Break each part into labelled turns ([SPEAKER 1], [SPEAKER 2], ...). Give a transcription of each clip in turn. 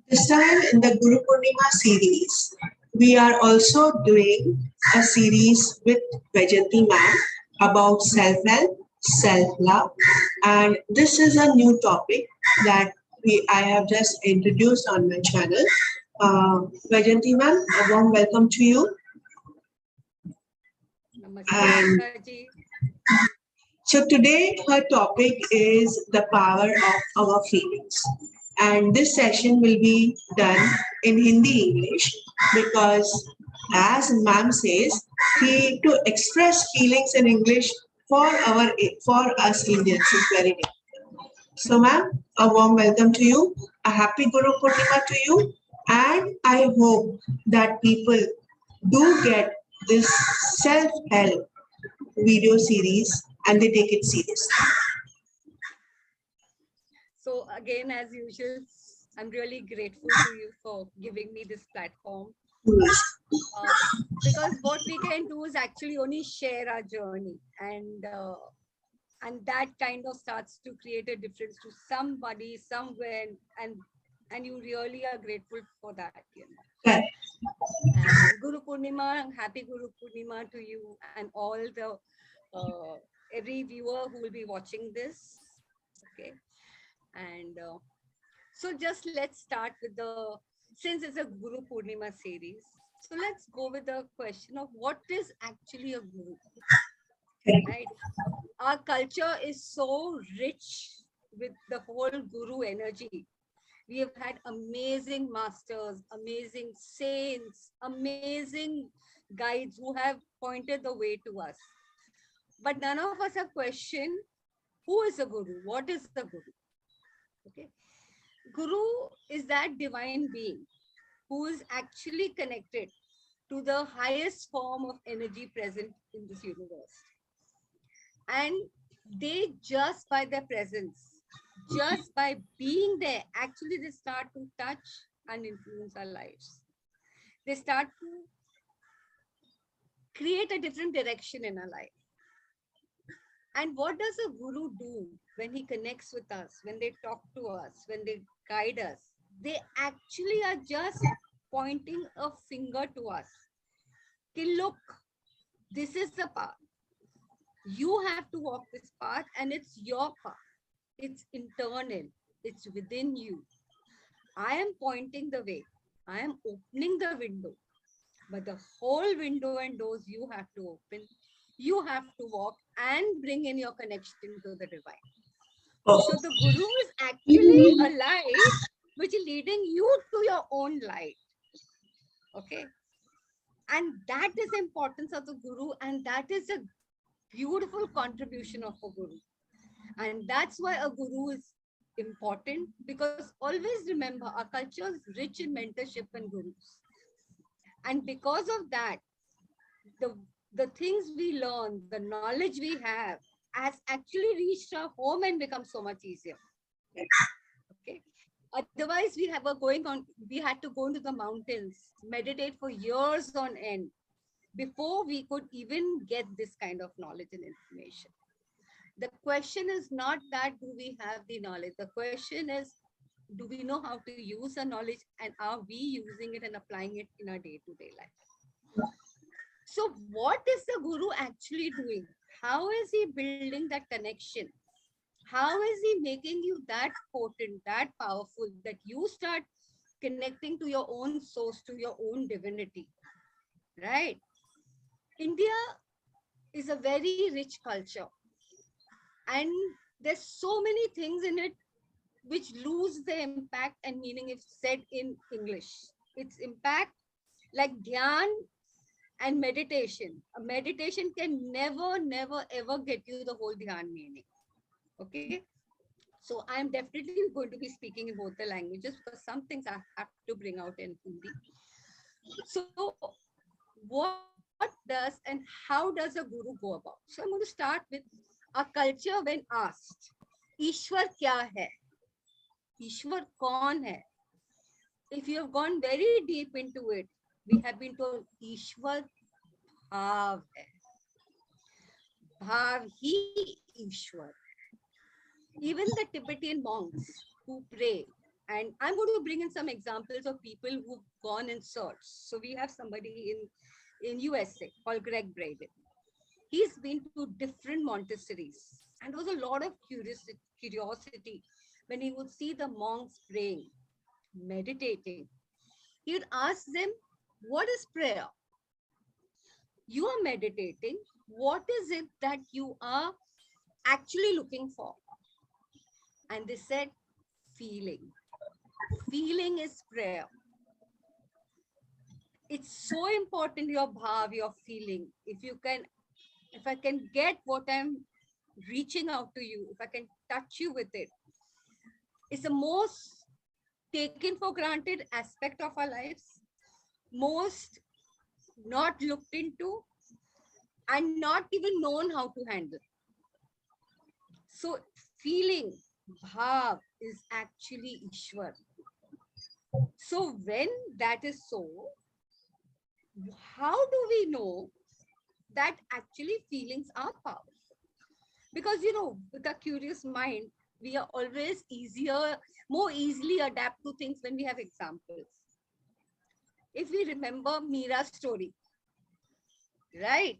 [SPEAKER 1] This time in the Guru Purnima series, we are also doing a series with Vyjyanti Mam about self-help, self-love, and this is a new topic that I have just introduced on my channel. Vyjyanti Mam, a warm welcome to you. And so today her topic is the power of our feelings. And this session will be done in Hindi English because as ma'am says, to express feelings in English for us Indians is very difficult. So ma'am, a warm welcome to you, a happy Guru Purnima to you, and I hope that people do get this self-help video series and they take it seriously.
[SPEAKER 2] So again, as usual, I'm really grateful to you for giving me this platform. Because what we can do is actually only share our journey, and that kind of starts to create a difference to somebody somewhere, and you really are grateful for that. You know. And Guru Purnima, happy Guru Purnima to you and all the every viewer who will be watching this. Okay. And so just let's start with since it's a Guru Purnima series, so let's go with the question of what is actually a Guru, right? Our culture is so rich with the whole Guru energy. We have had amazing masters, amazing saints, amazing guides who have pointed the way to us. But none of us have questioned who is a Guru, what is the Guru? Okay. Guru is that divine being who is actually connected to the highest form of energy present in this universe. And they, just by their presence, just by being there, actually they start to touch and influence our lives. They start to create a different direction in our life. And what does a Guru do when he connects with us, when they talk to us, when they guide us? They actually are just pointing a finger to us. Okay, look, this is the path. You have to walk this path, and it's your path. It's internal. It's within you. I am pointing the way. I am opening the window. But the whole window and doors you have to open. You have to walk and bring in your connection to the divine. So the Guru is actually a light which is leading you to your own light. Okay. And that is the importance of the Guru, and that is a beautiful contribution of a Guru. And that's why a Guru is important, because always remember our culture is rich in mentorship and gurus. And because of that, the things we learn, the knowledge we have has actually reached our home and become so much easier. Okay. Otherwise, we had to go into the mountains, meditate for years on end before we could even get this kind of knowledge and information. The question is not that do we have the knowledge. The question is, do we know how to use the knowledge, and are we using it and applying it in our day-to-day life? So what is the Guru actually doing? How is he building that connection? How is he making you that potent, that powerful, that you start connecting to your own source, to your own divinity, right? India is a very rich culture, and there's so many things in it which lose the impact and meaning if said in English. Its impact, like dhyan and meditation. A meditation can never, ever get you the whole dhyan meaning. Okay. So I'm definitely going to be speaking in both the languages because some things I have to bring out in Hindi. So what does and how does a Guru go about? So I'm going to start with a culture when asked, Ishwar kya hai? Ishwar kaun hai? If you have gone very deep into it, we have been told Ishwar bhav hai. Bhav hi Ishwar. Even the Tibetan monks, who pray. And I'm going to bring in some examples of people who've gone in search. So we have somebody in USA called Greg Braden. He's been to different Montessori's, and there was a lot of curiosity when he would see the monks praying, meditating. He would ask them, what is prayer? You are meditating. What is it that you are actually looking for? And they said, feeling. Feeling is prayer. It's so important, your bhav, your feeling. If I can get what I'm reaching out to you, if I can touch you with it, it's the most taken for granted aspect of our lives, most not looked into, and not even known how to handle. So feeling, bhav, is actually Ishwar. So when that is so, how do we know that actually feelings are powerful? Because, with a curious mind, we are always more easily adapt to things when we have examples. If we remember Meera's story, right?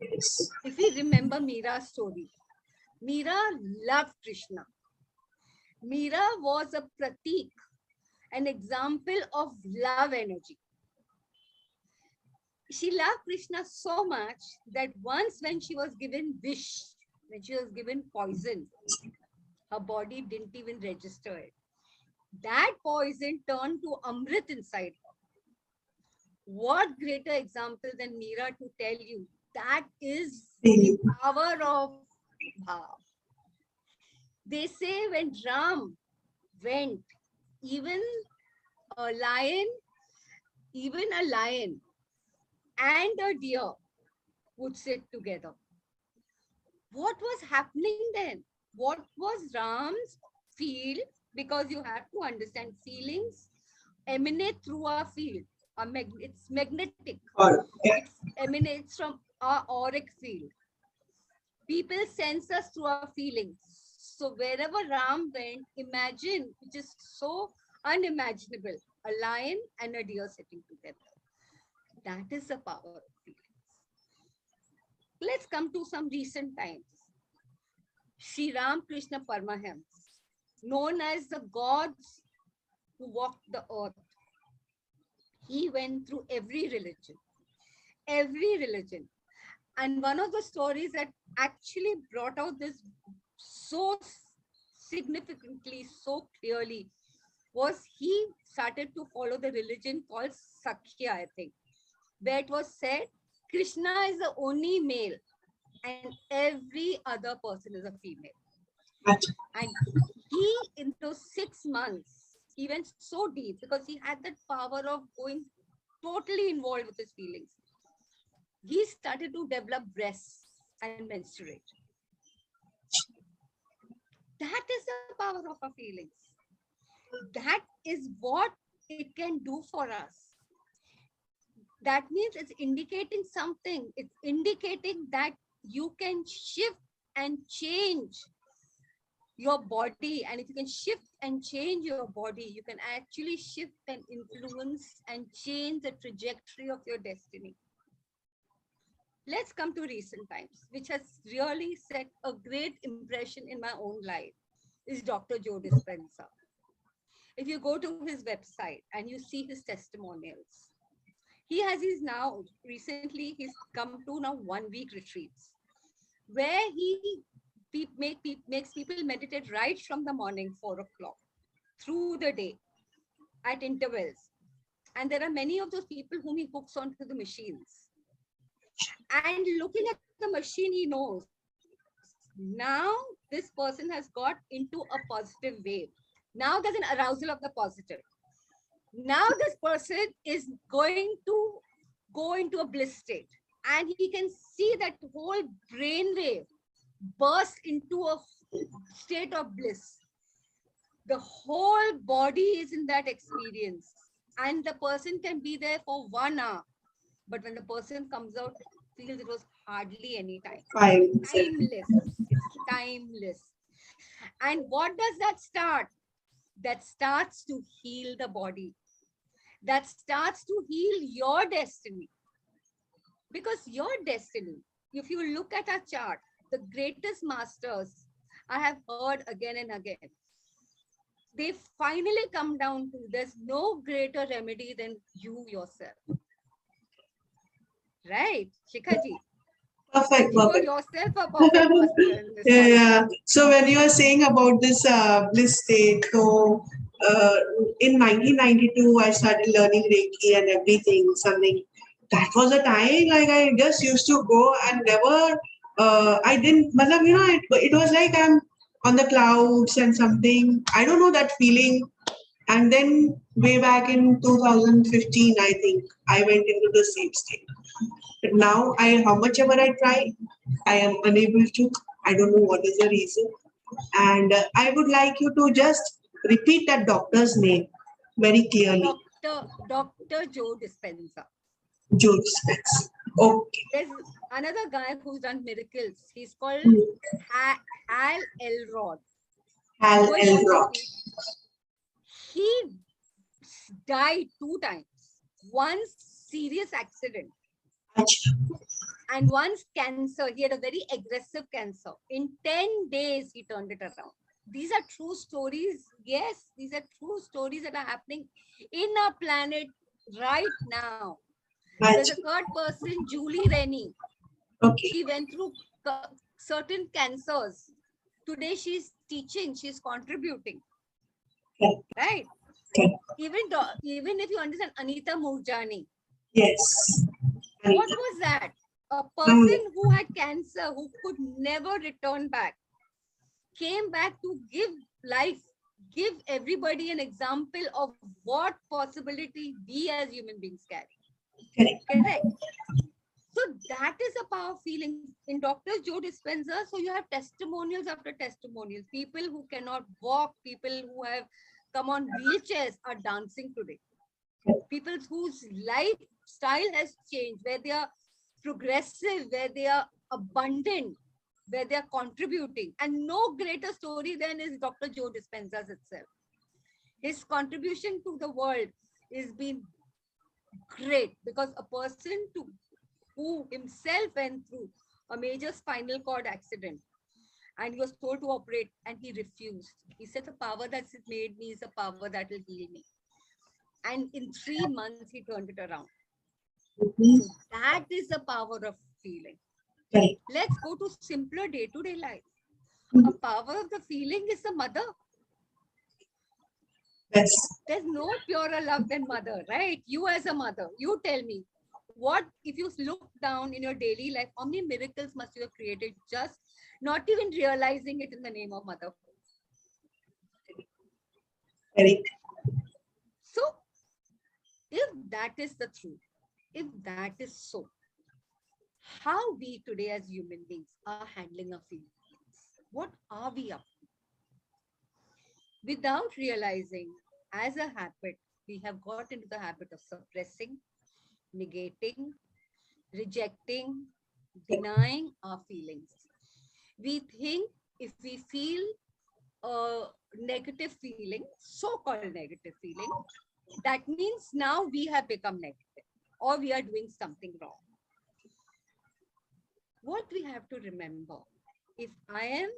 [SPEAKER 1] Yes.
[SPEAKER 2] If we remember Meera's story, Meera loved Krishna. Meera was a pratik, an example of love energy. She loved Krishna so much that once when she was given wish, when she was given poison, her body didn't even register it. That poison turned to Amrit inside her. What greater example than Meera to tell you that is the power of Bhav. They say when Ram went, even a lion, even a lion and a deer would sit together. What was happening then? What was Ram's feel? Because you have to understand, feelings emanate through our field. It's magnetic. It emanates from our auric field. People sense us through our feelings. So wherever Ram went, imagine, which is so unimaginable, a lion and a deer sitting together. That is the power of feelings. Let's come to some recent times. Sri Ramakrishna Paramahamsa, known as the gods who walked the earth. He went through every religion. And one of the stories that actually brought out this so significantly, so clearly, was he started to follow the religion called Sakya, I think, where it was said, Krishna is the only male and every other person is a female. And he, in those 6 months, he went so deep because he had that power of going totally involved with his feelings. He started to develop breasts and menstruate. That is the power of our feelings. That is what it can do for us. That means it's indicating something. It's indicating that you can shift and change your body. And if you can shift and change your body, you can actually shift and influence and change the trajectory of your destiny. Let's come to recent times, which has really set a great impression in my own life, is Dr. Joe Dispenza. If you go to his website and you see his testimonials, he has recently he's come to now 1 week retreats where he makes people meditate right from the morning, 4 o'clock, through the day at intervals. And there are many of those people whom he hooks onto the machines. And looking at the machine, he knows now this person has got into a positive wave. Now there's an arousal of the positive. Now this person is going to go into a bliss state. And he can see that whole brain wave burst into a state of bliss. The whole body is in that experience. And the person can be there for 1 hour. But when the person comes out, feels it was hardly any time. Timeless. It's timeless. And what does that start? that starts to heal the body, that starts to heal your destiny. Because your destiny, if you look at our chart, the greatest masters I have heard again and again, they finally come down to there's no greater remedy than you yourself. Right, Shikha ji?
[SPEAKER 1] Perfect,
[SPEAKER 2] You are
[SPEAKER 1] perfect.
[SPEAKER 2] yourself a perfect master in this
[SPEAKER 1] Yeah,
[SPEAKER 2] point.
[SPEAKER 1] yeah. So when you are saying about this bliss state, so uh, in 1992 I started learning Reiki and everything. Something that was a time like I just used to go and never. I didn't. Matlab, it was like I'm on the clouds and something. I don't know that feeling. And then way back in 2015, I think I went into the same state. But now how much ever I try, I am unable to. I don't know what is the reason. And I would like you to just repeat that doctor's name very clearly.
[SPEAKER 2] Dr. Joe Dispenza.
[SPEAKER 1] Joe Spence. Okay.
[SPEAKER 2] There's another guy who's done miracles. He's called
[SPEAKER 1] Hmm.
[SPEAKER 2] Hal Elrod.
[SPEAKER 1] Hal
[SPEAKER 2] Go and watch
[SPEAKER 1] Elrod.
[SPEAKER 2] his feed. He died 2 times. Once serious accident
[SPEAKER 1] Achha.
[SPEAKER 2] and once cancer. He had a very aggressive cancer. In 10 days, he turned it around. These are true stories. Yes, these are true stories that are happening in our planet right now. There's a
[SPEAKER 1] Achha.
[SPEAKER 2] third person, Julie Rennie.
[SPEAKER 1] Okay.
[SPEAKER 2] She went through certain cancers. Today she's teaching, she's contributing.
[SPEAKER 1] Okay.
[SPEAKER 2] Right?
[SPEAKER 1] Okay.
[SPEAKER 2] Even if you understand Anita Murjani,
[SPEAKER 1] Yes.
[SPEAKER 2] what was that? A person who had cancer, who could never return back, came back to give life, give everybody an example of what possibility we as human beings carry.
[SPEAKER 1] Correct.
[SPEAKER 2] Correct. So that is a power feeling in Dr. Joe Dispenza. So you have testimonials after testimonials. People who cannot walk, people who have come on wheelchairs are dancing today. People whose lifestyle has changed, where they are progressive, where they are abundant, where they are contributing. And no greater story than is Dr. Joe Dispenza's itself. His contribution to the world has been great, because a person who himself went through a major spinal cord accident and he was told to operate and he refused. He said, the power that's made me is a power that will heal me. And in 3 months, he turned it around.
[SPEAKER 1] Mhm.
[SPEAKER 2] So that is the power of feeling.
[SPEAKER 1] Correct.
[SPEAKER 2] Let's go to simpler day-to-day life. A
[SPEAKER 1] Mhm.
[SPEAKER 2] power of the feeling is the mother.
[SPEAKER 1] Yes.
[SPEAKER 2] There's no purer love than mother, right? You as a mother, you tell me, what if you look down in your daily life, how many miracles must you have created just not even realizing it in the name of mother?
[SPEAKER 1] Correct.
[SPEAKER 2] So if that is the truth, if that is so, how we today as human beings are handling our feelings, what are we up to? Without realizing, as a habit, we have got into the habit of suppressing, negating, rejecting, denying our feelings. We think if we feel a negative feeling, so-called negative feeling, that means now we have become negative or we are doing something wrong. What we have to remember, if I am,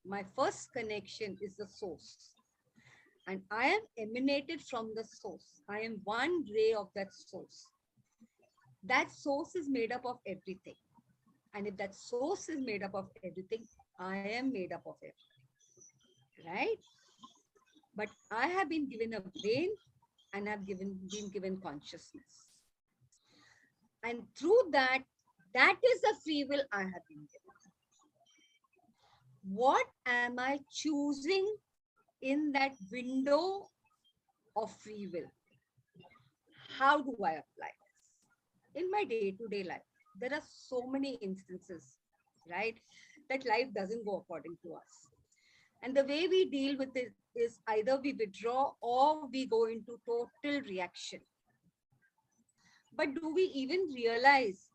[SPEAKER 2] my first connection is the source, and I am emanated from the source. I am one ray of that source. That source is made up of everything. And if that source is made up of everything, I am made up of everything. Right? But I have been given a brain and I've been given consciousness. And through that, that is the free will I have been given. What am I choosing in that window of free will? How do I apply this? In my day-to-day life, there are so many instances, right, that life doesn't go according to us. And the way we deal with it is either we withdraw or we go into total reaction. But do we even realize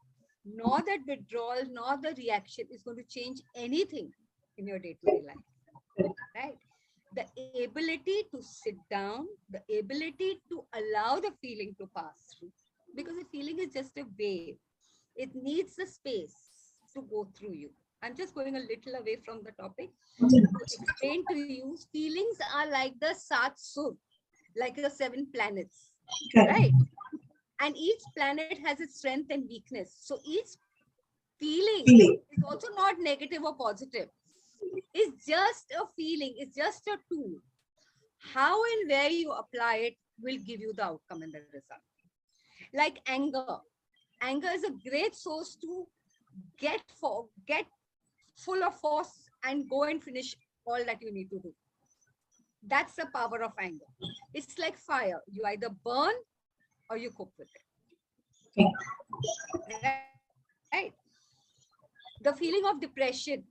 [SPEAKER 2] nor that withdrawal nor the reaction is going to change anything in your day-to-day life, right? the ability to sit down, the ability to allow the feeling to pass through. Because a feeling is just a wave. It needs the space to go through you. I'm just going a little away from the topic to explain to you. Feelings are like the Sat Sur, like the 7 planets, right? And each planet has its strength and weakness. So each feeling is also not negative or positive. It's just a feeling, it's just a tool. How and where you apply it will give you the outcome and the result. Like anger. Anger is a great source to get full of force and go and finish all that you need to do. That's the power of anger. It's like fire. You either burn or you cook with it. Right? The feeling of depression.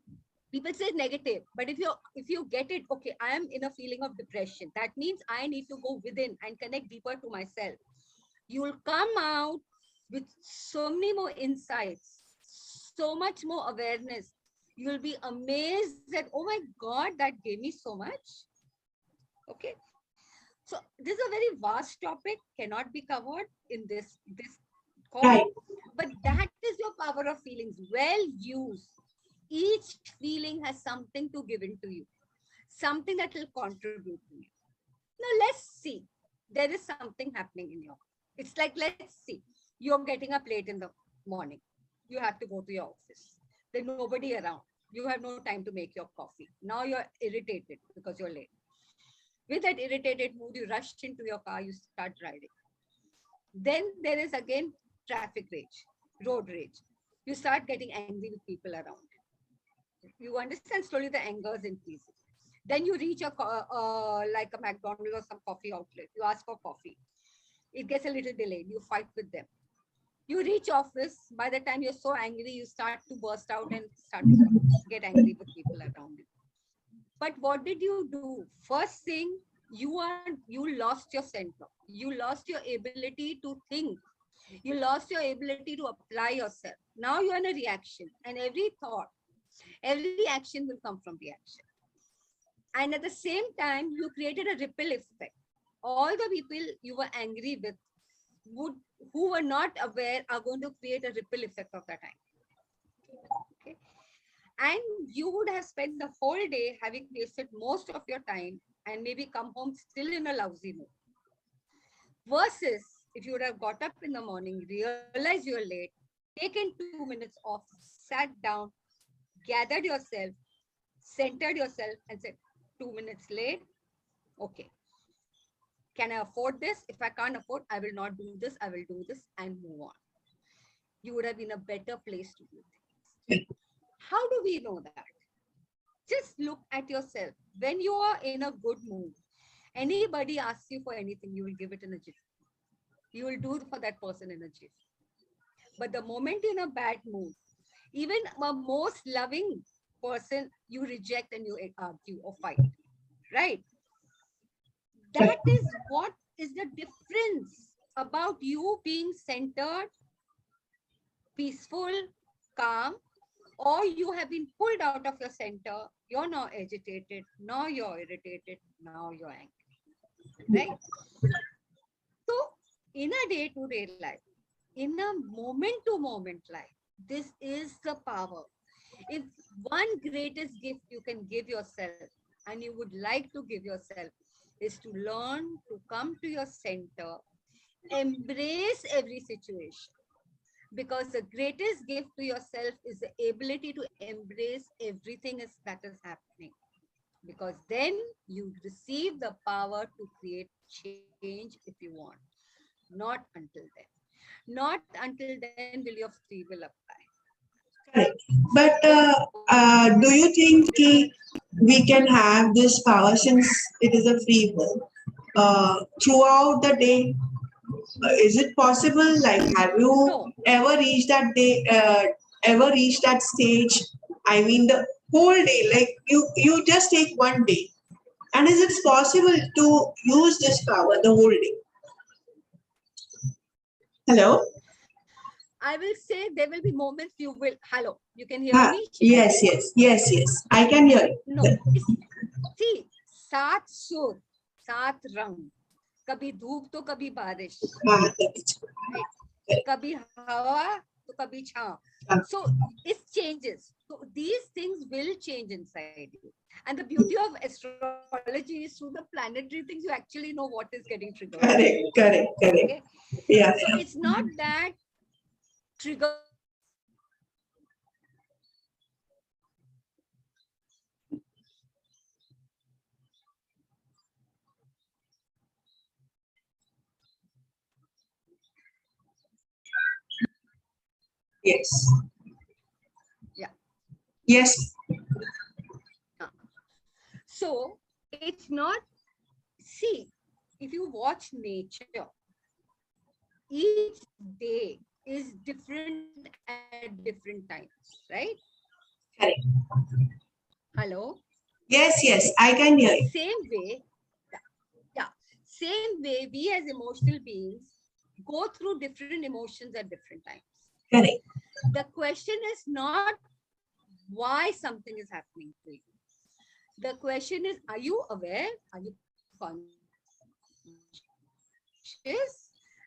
[SPEAKER 2] People say negative, but if you get it, okay, I am in a feeling of depression. That means I need to go within and connect deeper to myself. You will come out with so many more insights, so much more awareness. You will be amazed that, oh my God, that gave me so much. Okay. So this is a very vast topic, cannot be covered in this call. Right. But that is your power of feelings. Well used. Each feeling has something to give into you, something that will contribute to you. Now let's see. There is something happening in your. It's like, let's see. You're getting up late in the morning. You have to go to your office. There's nobody around. You have no time to make your coffee. Now you're irritated because you're late. With that irritated mood, you rush into your car, you start driving. Then there is again traffic rage, road rage. You start getting angry with people around. You understand slowly the anger is increasing. Then you reach like a McDonald's or some coffee outlet. You ask for coffee. It gets a little delayed. You fight with them. You reach office. By the time you're so angry, you start to burst out and start to get angry with people around you. But what did you do? First thing, you lost your center. You lost your ability to think. You lost your ability to apply yourself. Now you're in a reaction, and every thought, every action will come from reaction. And at the same time, you created a ripple effect. All the people you were angry with who were not aware are going to create a ripple effect of that anger. Okay. And you would have spent the whole day having wasted most of your time and maybe come home still in a lousy mood. Versus if you would have got up in the morning, realized you're late, taken 2 minutes off, sat down, gathered yourself, centered yourself and said, 2 minutes late, okay. Can I afford this? If I can't afford, I will not do this. I will do this and move on. You would have been a better place to do things. How do we know that? Just look at yourself. When you are in a good mood, anybody asks you for anything, you will give it in a jiffy. You will do for that person in a jiffy. But the moment you're in a bad mood, even a most loving person, you reject and you argue or fight, right? That is what is the difference about you being centered, peaceful, calm, or you have been pulled out of your center. You're now agitated, now you're irritated, now you're angry, right? So in a day-to-day life, in a moment-to-moment life, this is the power. If one greatest gift you can give yourself and you would like to give yourself is to learn to come to your center, embrace every situation. Because the greatest gift to yourself is the ability to embrace everything that is happening. Because then you receive the power to create change if you want. Not until then. Not until then will your free will apply.
[SPEAKER 1] Correct. But do you think we can have this power since it is a free will throughout the day? Is it possible? Like, have you ever reached that day? Ever reached that stage? I mean, the whole day. Like you just take one day, and is it possible to use this power the whole day? Hello.
[SPEAKER 2] I will say there will be moments you will. Hello, you can hear me?
[SPEAKER 1] Yes. I can hear you.
[SPEAKER 2] No. See, सात सुर, सात रंग, कभी धूप तो कभी बारिश, कभी हवा तो कभी छांव. So it changes. So these things will change inside you. And the beauty of astrology is through the planetary things, you actually know what is getting triggered.
[SPEAKER 1] Correct.
[SPEAKER 2] Okay?
[SPEAKER 1] Yeah.
[SPEAKER 2] So it's not that trigger.
[SPEAKER 1] Yes.
[SPEAKER 2] Yeah.
[SPEAKER 1] Yes.
[SPEAKER 2] So it's not, see, if you watch nature, each day is different at different times, right?
[SPEAKER 1] Correct.
[SPEAKER 2] Hello?
[SPEAKER 1] Yes, I can hear you.
[SPEAKER 2] Same way, yeah, same way we as emotional beings go through different emotions at different times.
[SPEAKER 1] Correct.
[SPEAKER 2] The question is not why something is happening to you. The question is, are you aware? Are you conscious?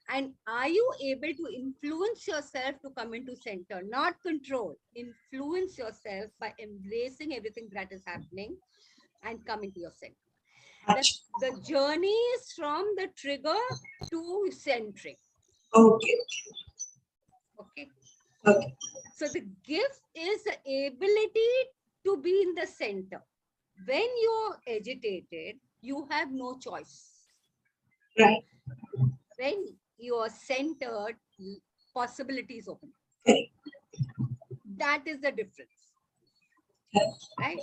[SPEAKER 2] And are you able to influence yourself to come into center, not control, influence yourself by embracing everything that is happening and come into your center. The journey is from the trigger to centering.
[SPEAKER 1] Okay.
[SPEAKER 2] So the gift is the ability to be in the center. When you're agitated, you have no choice.
[SPEAKER 1] Right.
[SPEAKER 2] When you are centered, possibilities open. That is the difference. Right?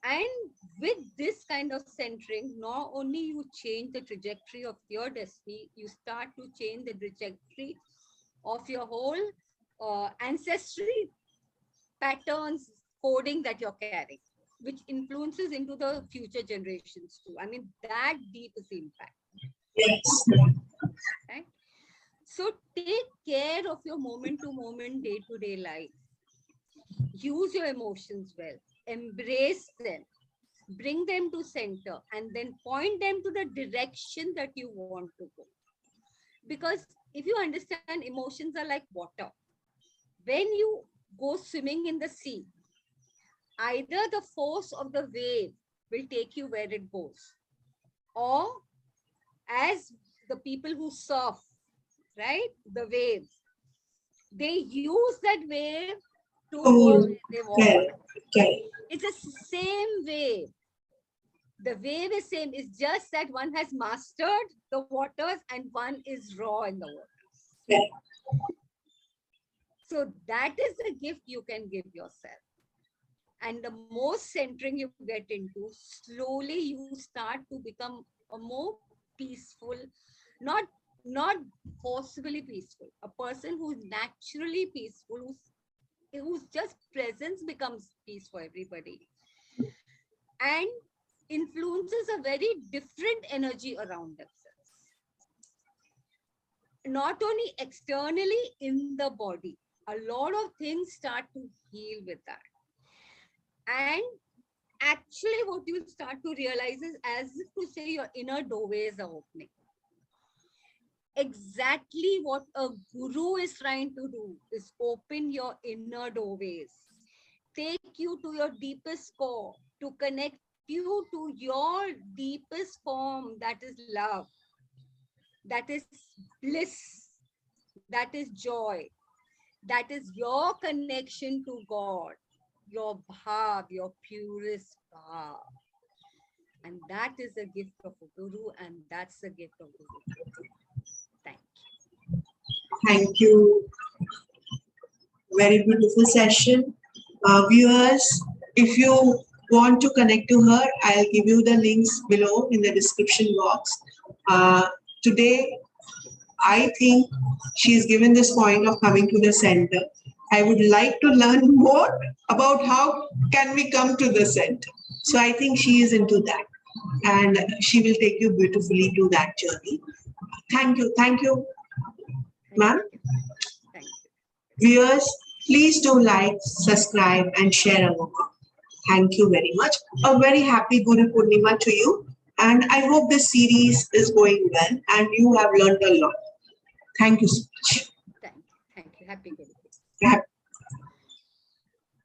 [SPEAKER 2] And with this kind of centering, not only you change the trajectory of your destiny, you start to change the trajectory of your whole ancestry patterns, coding that you're carrying, which influences into the future generations too. I mean, that deep is the impact.
[SPEAKER 1] Yes.
[SPEAKER 2] Right? So take care of your moment-to-moment, day-to-day life. Use your emotions well. Embrace them. Bring them to center and then point them to the direction that you want to go. Because if you understand, emotions are like water. When you go swimming in the sea, either the force of the wave will take you where it goes, or as the people who surf, right, the waves, they use that wave to go where they want. It's the same wave. The wave is same. It's just that one has mastered the waters and one is raw in the waters. So that is the gift you can give yourself. And the more centering you get into, slowly you start to become a more peaceful, not forcibly peaceful, a person who's naturally peaceful, whose just presence becomes peace for everybody. And influences a very different energy around themselves. Not only externally in the body, a lot of things start to heal with that. And actually what you start to realize is, as if to say, your inner doorways are opening. Exactly what a guru is trying to do is open your inner doorways, take you to your deepest core, to connect you to your deepest form, that is love, that is bliss, that is joy, that is your connection to God, your bhav, your purest bhav. And that is the gift of a guru, and that's the gift of Guru. Thank you.
[SPEAKER 1] Thank you. Very beautiful session. Viewers, if you want to connect to her, I'll give you the links below in the description box. Today, I think she's given this point of coming to the center. I would like to learn more about how can we come to the center. So I think she is into that, and she will take you beautifully to that journey. Thank you, ma'am. Viewers, please do like, subscribe, and share our work. Thank you very much. A very happy Guru Purnima to you. And I hope this series is going well and you have learned a lot. Thank you so much.
[SPEAKER 2] Thank you. Happy Guru.
[SPEAKER 1] Happy